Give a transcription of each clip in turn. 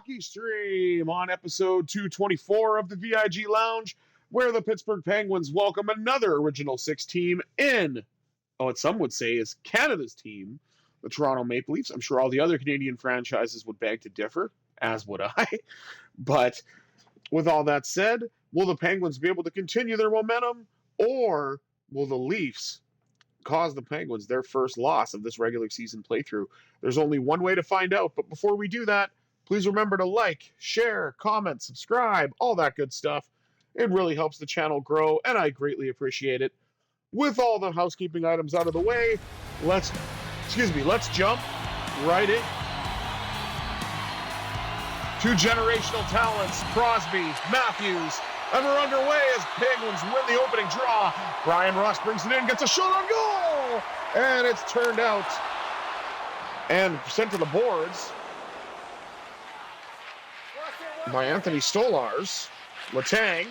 hockey stream on episode 224 of the VIG Lounge, where the Pittsburgh Penguins welcome another Original Six team in, what some would say is Canada's team, the Toronto Maple Leafs. I'm sure all the other Canadian franchises would beg to differ, as would I. But with all that said, will the Penguins be able to continue their momentum, or will the Leafs cause the Penguins their first loss of this regular season playthrough? There's only one way to find out, but before we do that, please remember to like, share, comment, subscribe, all that good stuff. It really helps the channel grow, and I greatly appreciate it. With all the housekeeping items out of the way, let's jump right in. Two generational talents, Crosby, Matthews, and we're underway as Penguins win the opening draw. Brian Rust brings it in, gets a shot on goal, and it's turned out and sent to the boards by Anthony Stolarz. Letang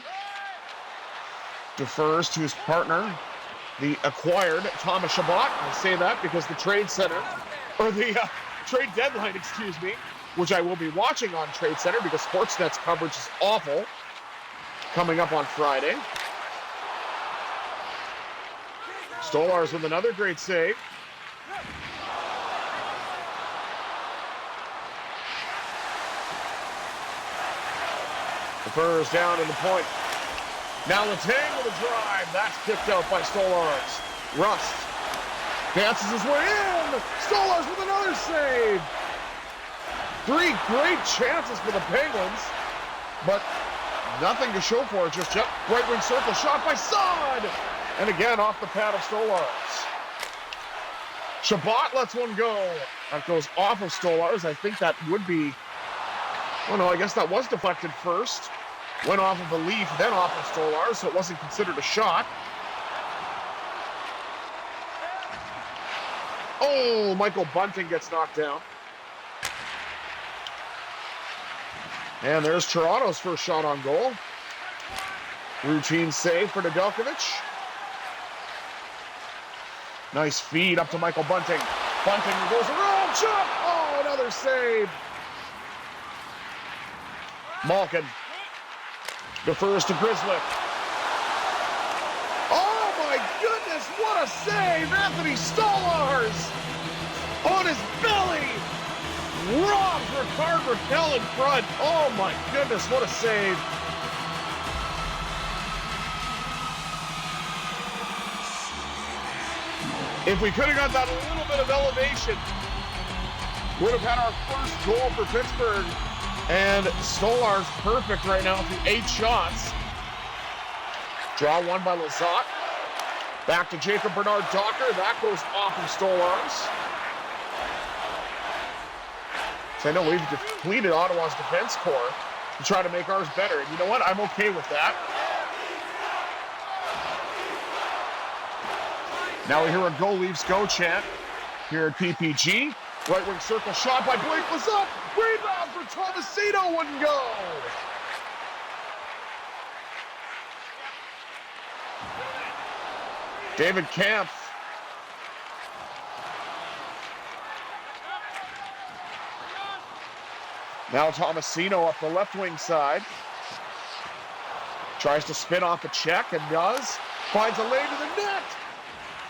defers to his partner, the acquired Thomas Chabot. I say that because the trade deadline, which I will be watching on Trade Center because Sportsnet's coverage is awful, coming up on Friday. Stolarz with another great save. The Furs down in the point. Now Letang with a drive. That's kicked out by Stolarz. Rust dances his way in. Stolarz with another save. Three great chances for the Penguins, but nothing to show for it. Just right wing circle shot by Saad. And again off the pad of Stolarz. Chabot lets one go. That goes off of Stolarz. I think that would be, oh no, I guess that was deflected first. Went off of a Leaf, then off of Stolarz, so it wasn't considered a shot. Oh, Michael Bunting gets knocked down. And there's Toronto's first shot on goal. Routine save for Nedeljkovic. Nice feed up to Michael Bunting. Bunting goes around, shot! Oh, another save. Malkin defers to Grizzly. Oh my goodness, what a save! Anthony Stolarz on his belly. Robs Ricard Raquel in front. Oh my goodness, what a save. If we could have got that a little bit of elevation, would have had our first goal for Pittsburgh. And Stolarz perfect right now through 8 shots. Draw one by Lizotte. Back to Jacob Bernard-Docker. That goes off of Stolarz. So I know we've depleted Ottawa's defense core to try to make ours better. And you know what? I'm okay with that. Now we hear a Go Leafs Go chant here at PPG. Right wing circle shot by Blake Lizotte. Rebound for Tomasino, wouldn't go. David Kampf. Now Tomasino up the left wing side. Tries to spin off a check and does. Finds a lane to the net.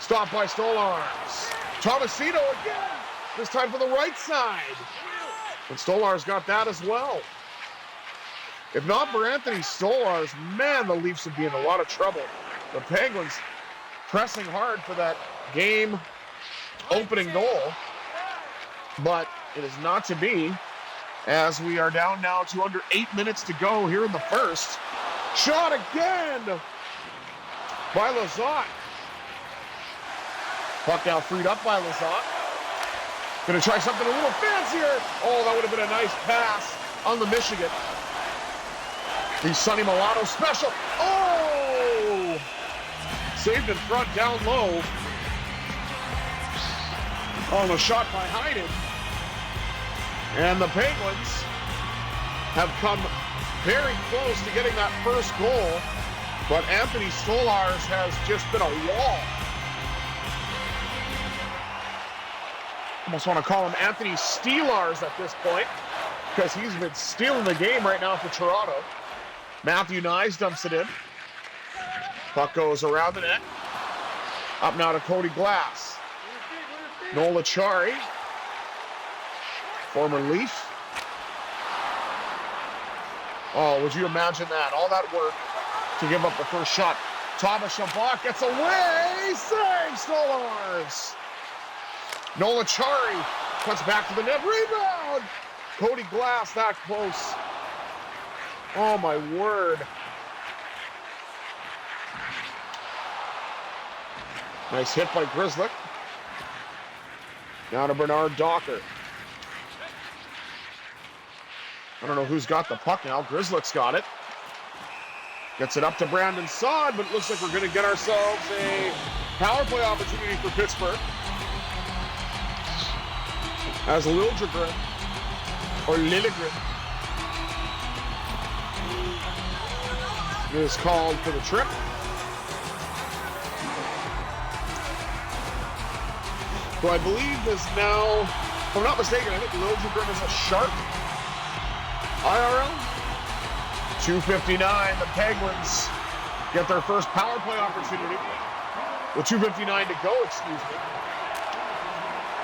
Stopped by Stolarz. Tomasino again. This time for the right side. And Stolarz got that as well. If not for Anthony Stolarz, man, the Leafs would be in a lot of trouble. The Penguins pressing hard for that game opening goal. But it is not to be, as we are down now to under 8 minutes to go here in the first. Shot again by Lizotte. Puck now freed up by Lizotte. Gonna try something a little fancier. Oh, that would have been a nice pass on the Michigan. The Sonny Milano special. Oh! Saved in front, down low. Oh, the shot by Heinen. And the Penguins have come very close to getting that first goal, but Anthony Stolarz has just been a wall. Almost want to call him Anthony Steelars at this point. because he's been stealing the game right now for Toronto. Matthew Nyes dumps it in. Puck goes around the net. Up now to Cody Glass. Nola Chari, former Leaf. Oh, would you imagine that? All that work to give up the first shot. Thomas Chabot gets away, saves Stolars. Nola Chari cuts back to the net, rebound. Cody Glass that close. Oh my word. Nice hit by Grzelcyk. Now to Bernard Docker. I don't know who's got the puck now. Grzelcyk's got it. Gets it up to Brandon Saad, but it looks like we're going to get ourselves a power play opportunity for Pittsburgh. As Liljegren, or Liljegren, is called for the trip. Who I believe is now, if I'm not mistaken, I think Liljegren is a Shark. IRL. 2:59, the Penguins get their first power play opportunity. With 2:59 to go, excuse me.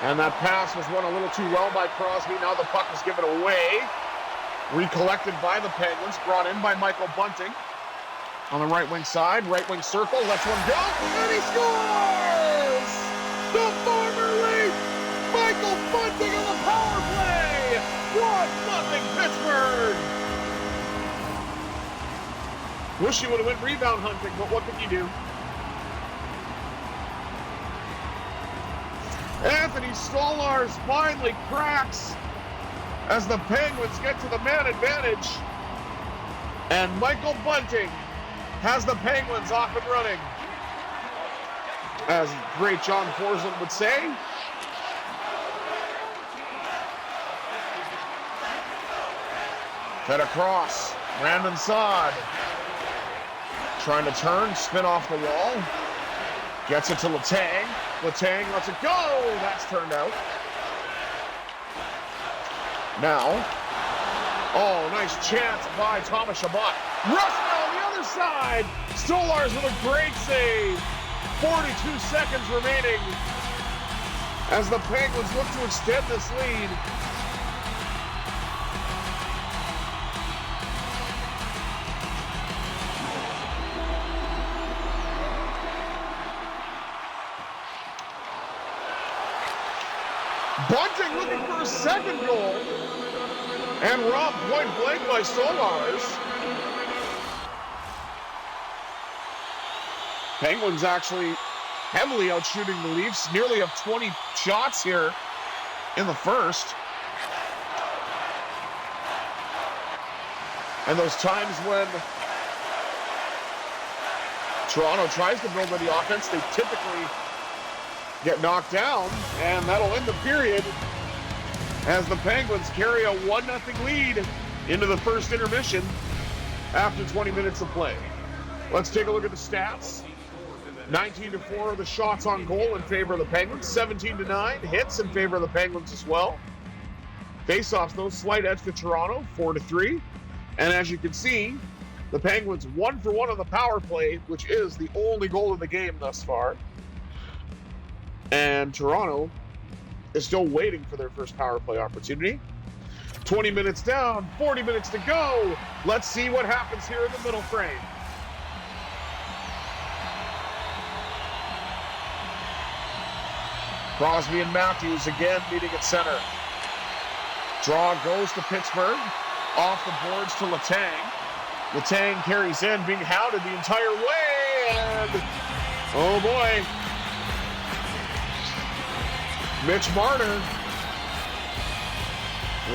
And that pass was run a little too well by Crosby. Now the puck is given away. Recollected by the Penguins, brought in by Michael Bunting. On the right wing side, right wing circle, lets one go, and he scores! The former Leaf, Michael Bunting on the power play! 1-0 Pittsburgh! Wish you would have went rebound hunting, but what can you do? Anthony Stolars finally cracks as the Penguins get to the man advantage. And Michael Bunting has the Penguins off and running. As great John Forsland would say. Fed across. Brandon Saad. Trying to turn, spin off the wall. Gets it to Letang. Letang lets it go. That's turned out. Now. Oh, nice chance by Thomas Chabot. Russell on the other side. Stolars with a great save. 42 seconds remaining as the Penguins look to extend this lead. Bunting looking for a second goal. And robbed point blank by Stolars. Penguins actually heavily outshooting the Leafs. Nearly have 20 shots here in the first. And those times when Toronto tries to build any offense, they typically get knocked down, and that'll end the period as the Penguins carry a 1-0 lead into the first intermission after 20 minutes of play. Let's take a look at the stats. 19-4 are the shots on goal in favor of the Penguins. 17-9 hits in favor of the Penguins as well. Face-offs, though, slight edge to Toronto, 4-3. And as you can see, the Penguins 1 for 1 on the power play, which is the only goal of the game thus far. And Toronto is still waiting for their first power play opportunity. 20 minutes down, 40 minutes to go. Let's see what happens here in the middle frame. Crosby and Matthews again meeting at center. Draw goes to Pittsburgh. Off the boards to Letang. Letang carries in, being hounded the entire way, and oh boy. Mitch Marner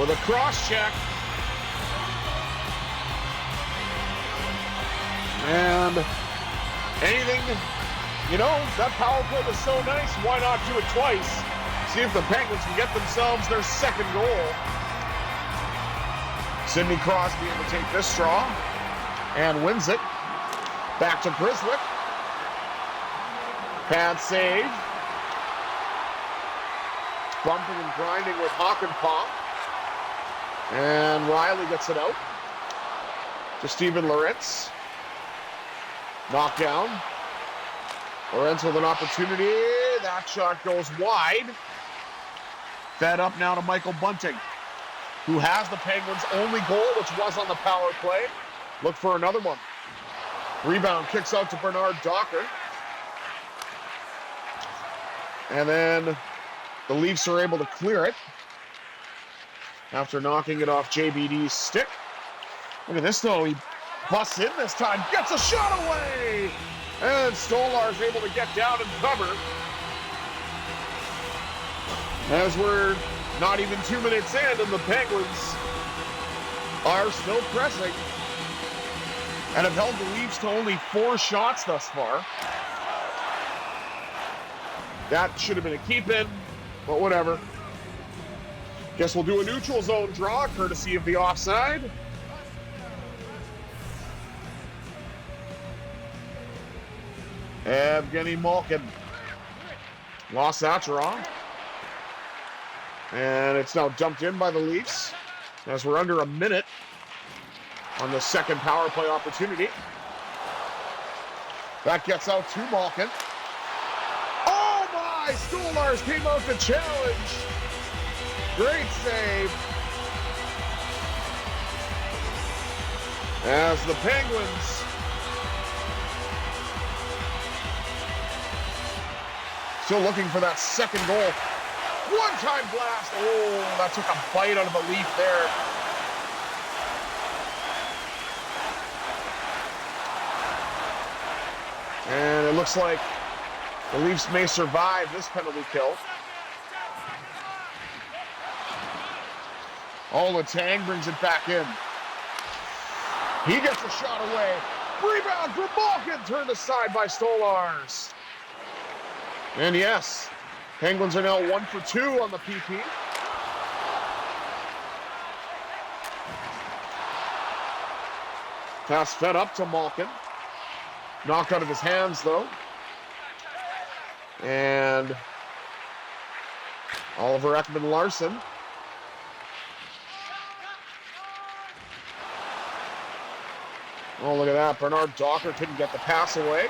with a cross check. And anything, you know, that power play was so nice, why not do it twice? See if the Penguins can get themselves their second goal. Sidney Crosby able to take this straw and wins it. Back to Grzelcyk. Pad save. Bumping and grinding with Hakanpää. And Riley gets it out to Steven Lorentz. Knocked down. Lorentz with an opportunity. That shot goes wide. Fed up now to Michael Bunting, who has the Penguins' only goal, which was on the power play. Look for another one. Rebound kicks out to Bernard Docker. And then the Leafs are able to clear it after knocking it off JBD's stick. Look at this, though. He busts in this time, gets a shot away! And Stolar's able to get down and cover. As we're not even 2 minutes in, and the Penguins are still pressing and have held the Leafs to only 4 shots thus far. That should have been a keep-in, but whatever. Guess we'll do a neutral zone draw, courtesy of the offside. Evgeny Malkin lost that draw. And it's now dumped in by the Leafs as we're under a minute on the second power play opportunity. That gets out to Malkin. Oh my! Stolarz came out to challenge. Great save. As the Penguins still looking for that second goal. One-time blast. Oh, that took a bite out of the Leaf there. And it looks like the Leafs may survive this penalty kill. Letang brings it back in. He gets a shot away. Rebound for Malkin, turned aside by Stolarz. And yes, Penguins are now 1 for 2 on the PP. Pass fed up to Malkin. Knocked out of his hands, though. And Oliver Ekman-Larsson. Oh, look at that. Bernard Docker couldn't get the pass away.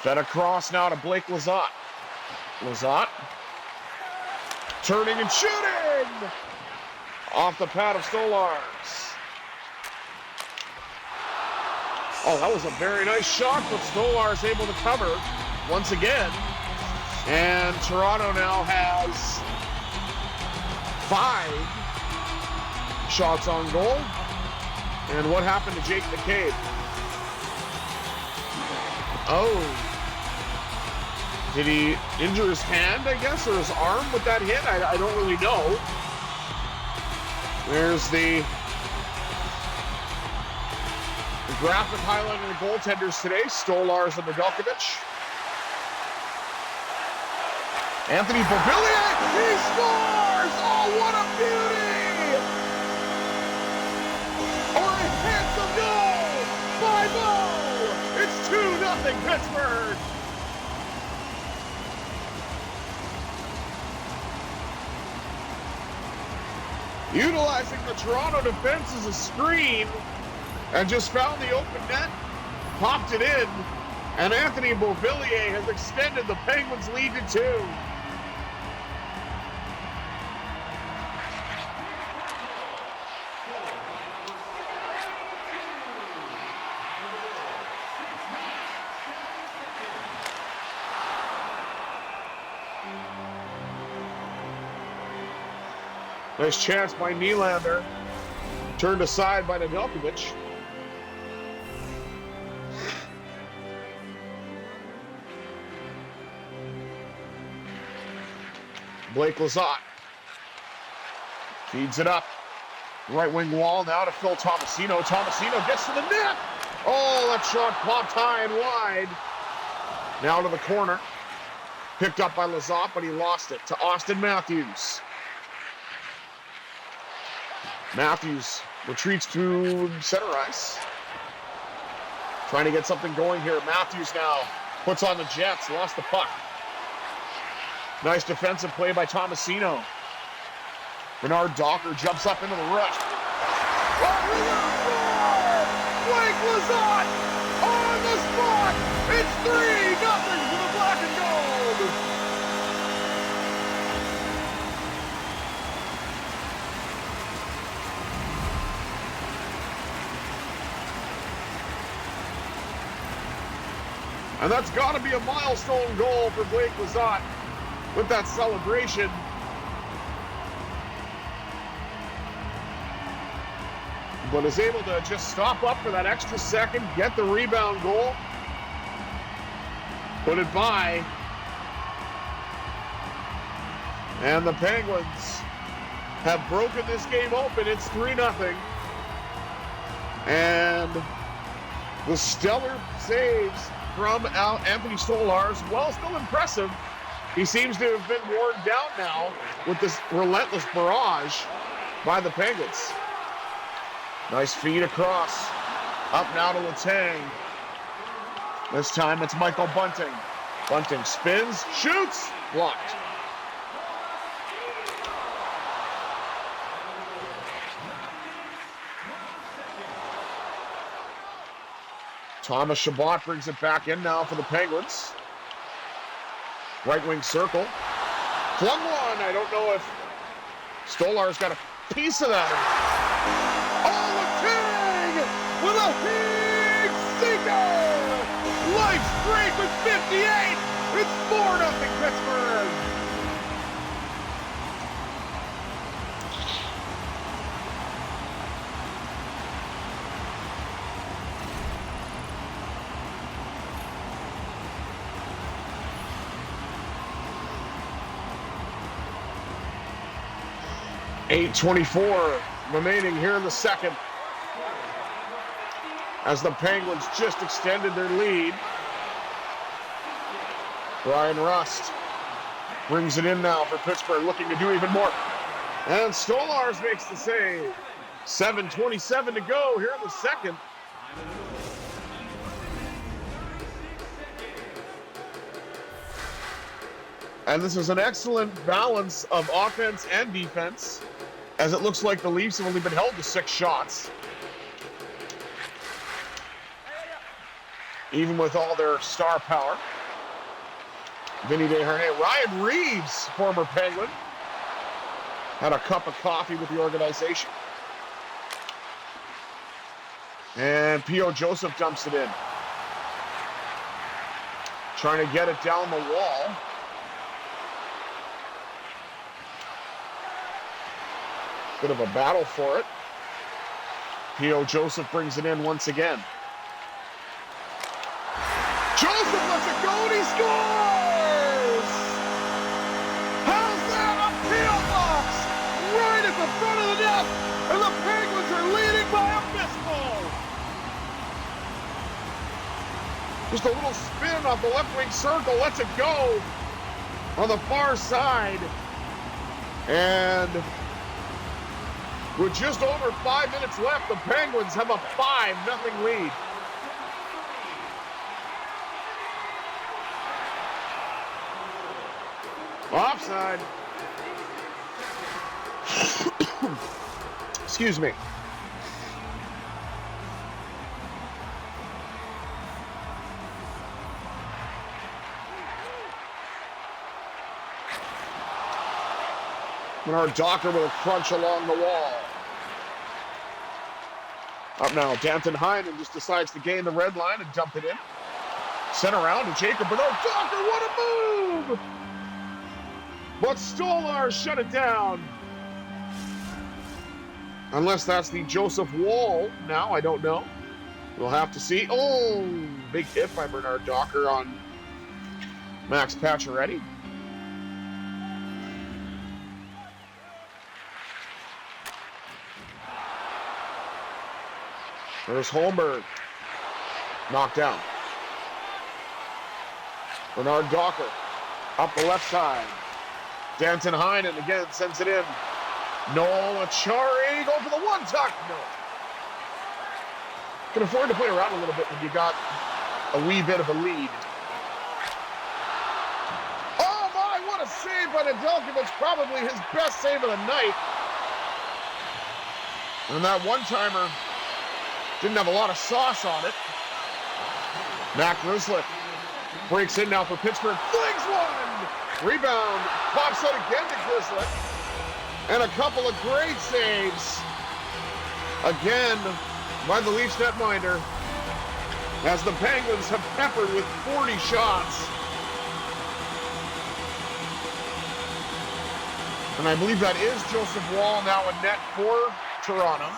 Fed across now to Blake Lizotte. Lizotte turning and shooting! Off the pad of Stolarz. Oh, that was a very nice shot, but Stolarz able to cover once again. And Toronto now has 5 shots on goal. And what happened to Jake McCabe? Oh. Did he injure his hand, I guess, or his arm with that hit? I don't really know. There's the graphic highlighting the goaltenders today, Stolarz and Nedeljkovic. Anthony Beauvillier, he scores! Oh, what a beauty! Or a handsome goal by Bo! It's 2-0 Pittsburgh! Utilizing the Toronto defense as a screen, and just found the open net, popped it in, and Anthony Beauvillier has extended the Penguins' lead to 2. Nice chance by Nylander. Turned aside by Nedeljkovic. Blake Lizotte feeds it up. Right wing wall now to Phil Tomasino. Tomasino gets to the net. Oh, that shot popped high and wide. Now to the corner. Picked up by Lizotte, but he lost it to Austin Matthews. Matthews retreats to center ice. Trying to get something going here. Matthews now puts on the Jets. Lost the puck. Nice defensive play by Tomasino. Bernard Docker jumps up into the rush. Blake Lizotte on the spot. It's 3-0 for the Black and Gold. And that's got to be a milestone goal for Blake Lizotte with that celebration. But is able to just stop up for that extra second, get the rebound goal, put it by. And the Penguins have broken this game open. It's 3-0. And the stellar saves from Anthony Stolarz, while still impressive, he seems to have been worn down now with this relentless barrage by the Penguins. Nice feed across. Up now to Letang. This time it's Michael Bunting. Bunting spins, shoots, blocked. Thomas Chabot brings it back in now for the Penguins. Right wing circle. Flung one. I don't know if Stolarz got a piece of that. Oh, Letang with a big sinker! Life straight with 58. It's 4-0 Pittsburgh. .8:24 remaining here in the second, as the Penguins just extended their lead. Brian Rust brings it in now for Pittsburgh, looking to do even more. And Stolarz makes the save. 7:27 to go here in the second. And this is an excellent balance of offense and defense, as it looks like the Leafs have only been held to 6 shots. Even with all their star power. Vinny Desharnais. Ryan Reeves, former Penguin, had a cup of coffee with the organization. And P.O. Joseph dumps it in. Trying to get it down the wall. Bit of a battle for it. P.O. Joseph brings it in once again. Joseph lets it go and he scores! How's that? A P.O. box right at the front of the net, and the Penguins are leading by a fistful. Just a little spin off the left wing circle, lets it go on the far side. And with just over 5 minutes left, the Penguins have a 5-0 lead. Offside. Excuse me. Bernard Docker with a crunch along the wall. Up now, Danton Heinen just decides to gain the red line and dump it in. Sent around to Jacob Bernard Docker, what a move! But Stolarz shut it down. Unless that's the Joseph Wall now, I don't know. We'll have to see. Oh, big hit by Bernard Docker on Max Pacioretty. There's Holmberg. Knocked down. Bernard Docker up the left side. Danton Heinen again sends it in. Noel Acciari go for the one-tuck. No. Can afford to play around a little bit when you got a wee bit of a lead. Oh my, what a save by Nedeljkovic, probably his best save of the night. And that one-timer didn't have a lot of sauce on it. Matt Grzelcyk breaks in now for Pittsburgh. Flings one! Rebound. Pops out again to Grzelcyk. And a couple of great saves. Again, by the Leafs netminder. As the Penguins have peppered with 40 shots. And I believe that is Joseph Woll now in net for Toronto.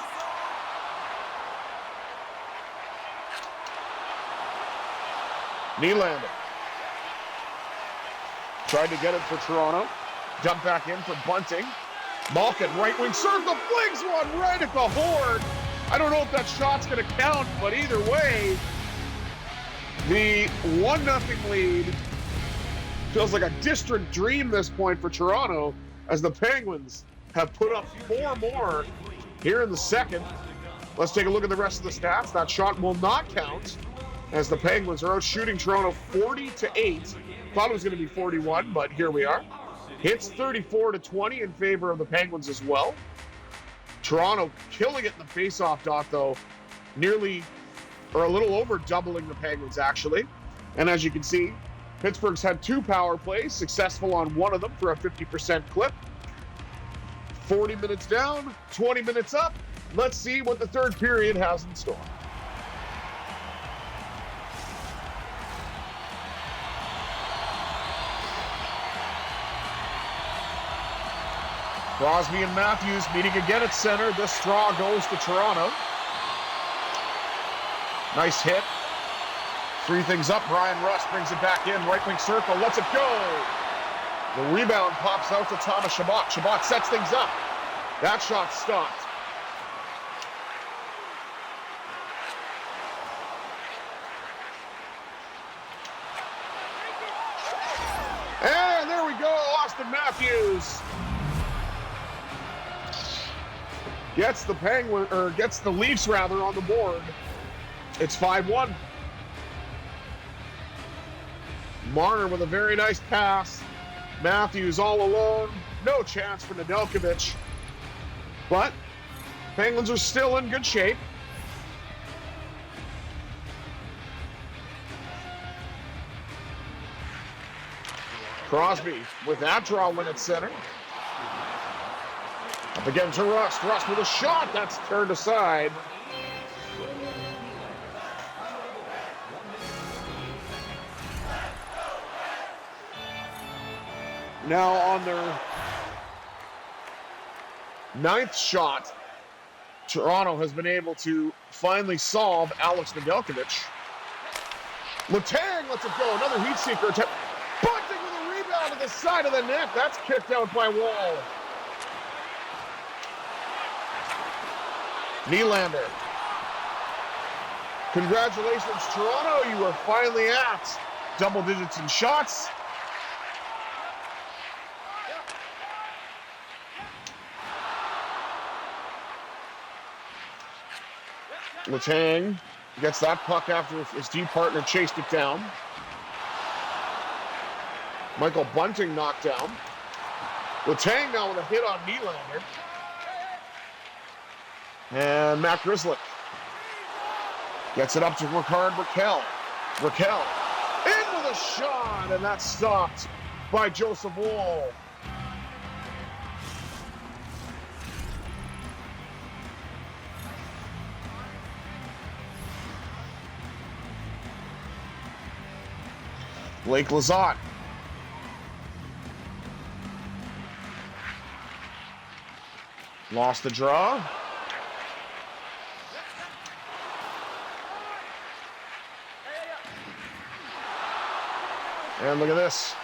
Nylander tried to get it for Toronto. Dump back in for Bunting. Malkin, right wing circle, flings one right at the horn. I don't know if that shot's going to count, but either way, the 1-0 lead feels like a distant dream this point for Toronto, as the Penguins have put up 4 more here in the second. Let's take a look at the rest of the stats. That shot will not count, as the Penguins are out shooting Toronto 40-8. Thought it was going to be 41, but here we are. Hits 34-20 in favor of the Penguins as well. Toronto killing it in the face-off dot, though, nearly, or a little over doubling the Penguins, actually. And as you can see, Pittsburgh's had 2 power plays, successful on one of them for a 50% clip. 40 minutes down, 20 minutes up. Let's see what the third period has in store. Crosby and Matthews meeting again at center. This straw goes to Toronto. Nice hit. 3 things up. Brian Rust brings it back in. Right wing circle. Lets it go. The rebound pops out to Thomas Chabot. Chabot sets things up. That shot stopped. And there we go. Austin Matthews gets the Leafs rather on the board. It's 5-1. Marner with a very nice pass. Matthews all alone. No chance for Nedeljkovic. But Penguins are still in good shape. Crosby with that draw win at center. Up again to Rust. Rust with a shot. That's turned aside. Now on their 9th shot, Toronto has been able to finally solve Alex Nedeljkovic. Letang lets it go. Another heat seeker attempt. Bunting with a rebound to the side of the net. That's kicked out by Woll. Nylander. Congratulations, Toronto. You are finally at double digits in shots. Letang gets that puck after his D partner chased it down. Michael Bunting knocked down. Letang now with a hit on Nylander. And Matt Grzelcyk gets it up to Rickard Rakell. Rakell in with a shot, and that's stopped by Joseph Woll. Blake Lizotte. Lost the draw. And look at this.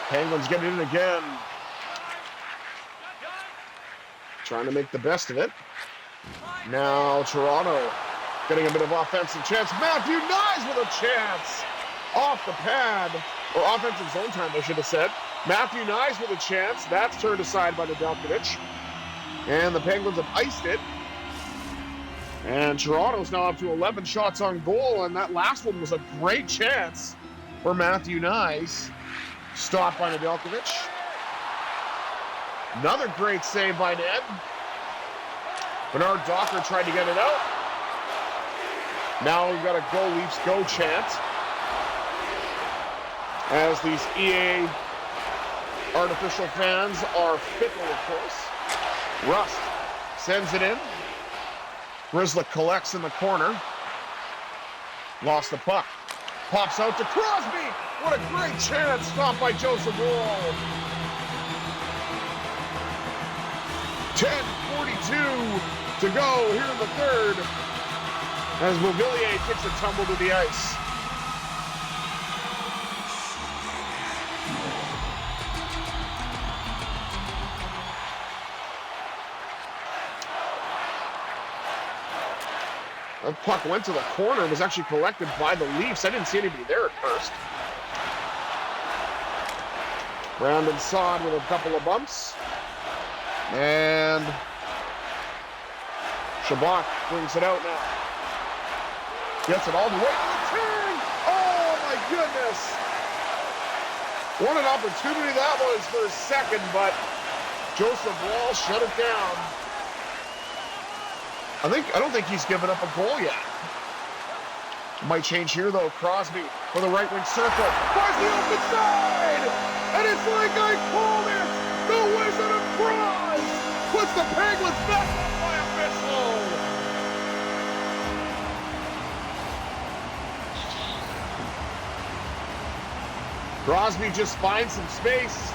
Penguins getting in again. Trying to make the best of it. Now Toronto getting a bit of offensive chance. Matthew Knies with a chance. Off the pad, or offensive zone time, I should have said. Matthew Knies with a chance. That's turned aside by Nedeljkovic. And the Penguins have iced it. And Toronto's now up to 11 shots on goal, and that last one was a great chance for Matthew Knies. Stopped by Nedeljkovic. Another great save by Ned. Bernard Docker tried to get it out. Now we've got a Go Leafs Go chant. As these EA artificial fans are fickle, of course. Rust sends it in. Grizzly collects in the corner. Lost the puck. Pops out to Crosby. What a great chance. Stopped by Joseph Wall. 10:42 to go here in the third. As Beauvillier takes a tumble to the ice. The puck went to the corner and was actually collected by the Leafs. I didn't see anybody there at first. Brandon Saad with a couple of bumps. And Shabak brings it out now. Gets it all the way to the turn. Oh my goodness. What an opportunity that was for a second, but Joseph Wall shut it down. I don't think he's given up a goal yet. Might change here though. Crosby for the right wing circle. Finds the open side! And it's like I called it! The Wizard of Cross puts the Penguins back up by a whistle! Crosby just finds some space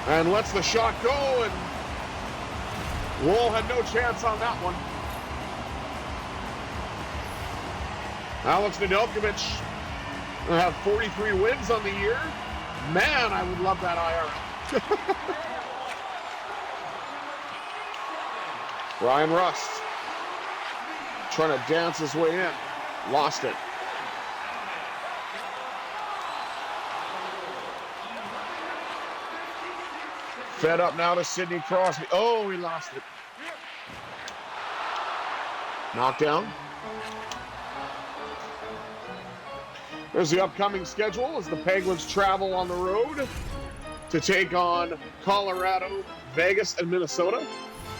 and lets the shot go, and Wall had no chance on that one. Alex Nedeljkovic will have 43 wins on the year. Man, I would love that IR. Ryan Rust trying to dance his way in. Lost it. Fed up now to Sidney Crosby. Oh, he lost it. Knockdown. There's the upcoming schedule as the Penguins travel on the road to take on Colorado, Vegas, and Minnesota.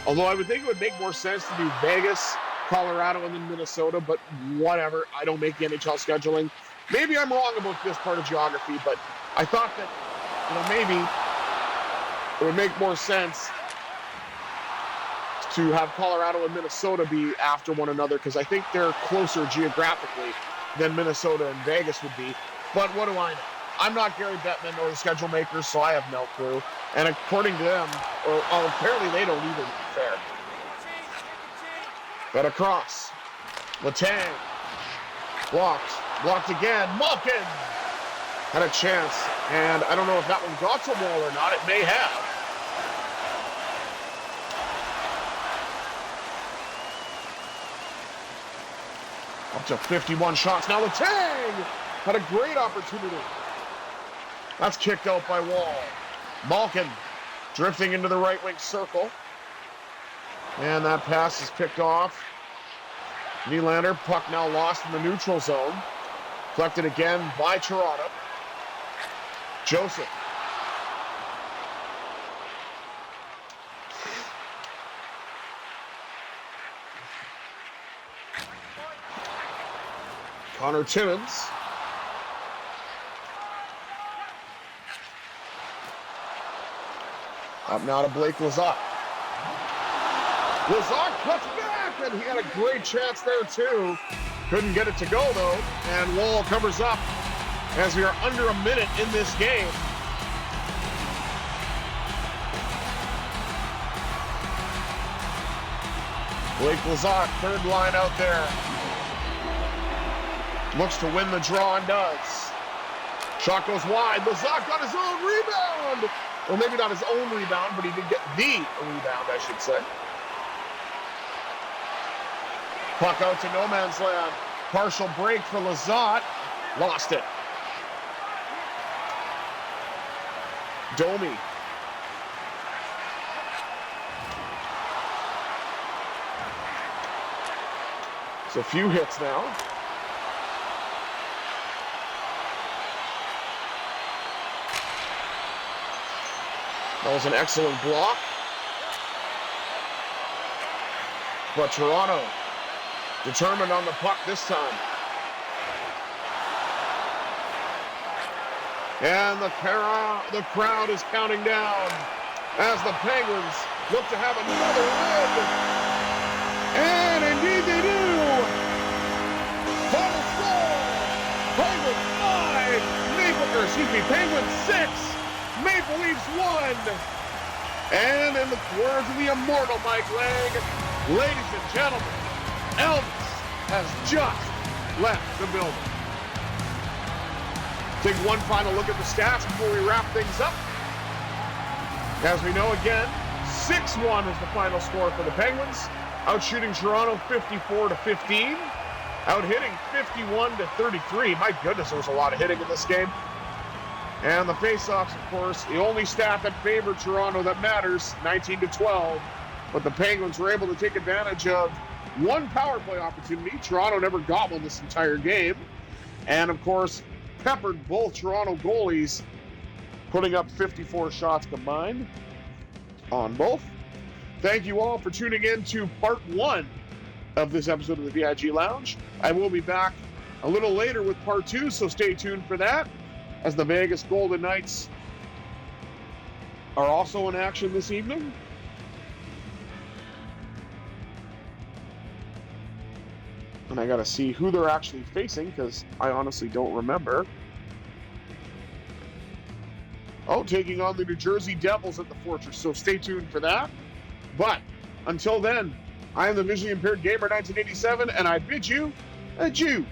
Although I would think it would make more sense to do Vegas, Colorado, and then Minnesota, but whatever. I don't make the NHL scheduling. Maybe I'm wrong about this part of geography, but I thought that, maybe it would make more sense to have Colorado and Minnesota be after one another because I think they're closer geographically than Minnesota and Vegas would be. But what do I know? I'm not Gary Bettman or the schedule makers, so I have no clue. And according to them, or apparently they don't either, to be fair. But across. Letang. Blocked again. Malkin had a chance. And I don't know if that one got to Wall or not. It may have. Up to 51 shots. Now Letang had a great opportunity. That's kicked out by Wall. Malkin drifting into the right wing circle. And that pass is picked off. Nylander, puck now lost in the neutral zone. Collected again by Toronto. Joseph. Connor Timmins. Up now to Blake Lizotte. Lizotte cuts back, and he had a great chance there too. Couldn't get it to go though, and Wall covers up as we are under a minute in this game. Blake Lizotte, third line out there. Looks to win the draw and does. Shot goes wide. Lizotte got his own rebound. Well, maybe not his own rebound, but he did get the rebound, I should say. Puck out to no man's land. Partial break for Lizotte. Lost it. Domi. So a few hits now. That was an excellent block. But Toronto determined on the puck this time. And the crowd is counting down as the Penguins look to have another win. And indeed they do. Final score, Penguins 6, Maple Leafs 1. And in the words of the immortal Mike Lang, ladies and gentlemen, Elvis has just left the building. Take one final look at the stats before we wrap things up. As we know, again, 6-1 is the final score for the Penguins, outshooting Toronto 54-15, out-hitting 51-33. My goodness, there was a lot of hitting in this game. And the face-offs, of course, the only stat that favored Toronto that matters, 19-12. But the Penguins were able to take advantage of one power play opportunity. Toronto never got one this entire game. And, of course, peppered both Toronto goalies, putting up 54 shots combined on both. Thank you all for tuning in to part 1 of this episode of the VIG Lounge. I will be back a little later with part 2, so stay tuned for that, as the Vegas Golden Knights are also in action this evening. And I got to see who they're actually facing, because I honestly don't remember. Oh, taking on the New Jersey Devils at the Fortress, so stay tuned for that. But until then, I am the visually impaired gamer 1987, and I bid you adieu.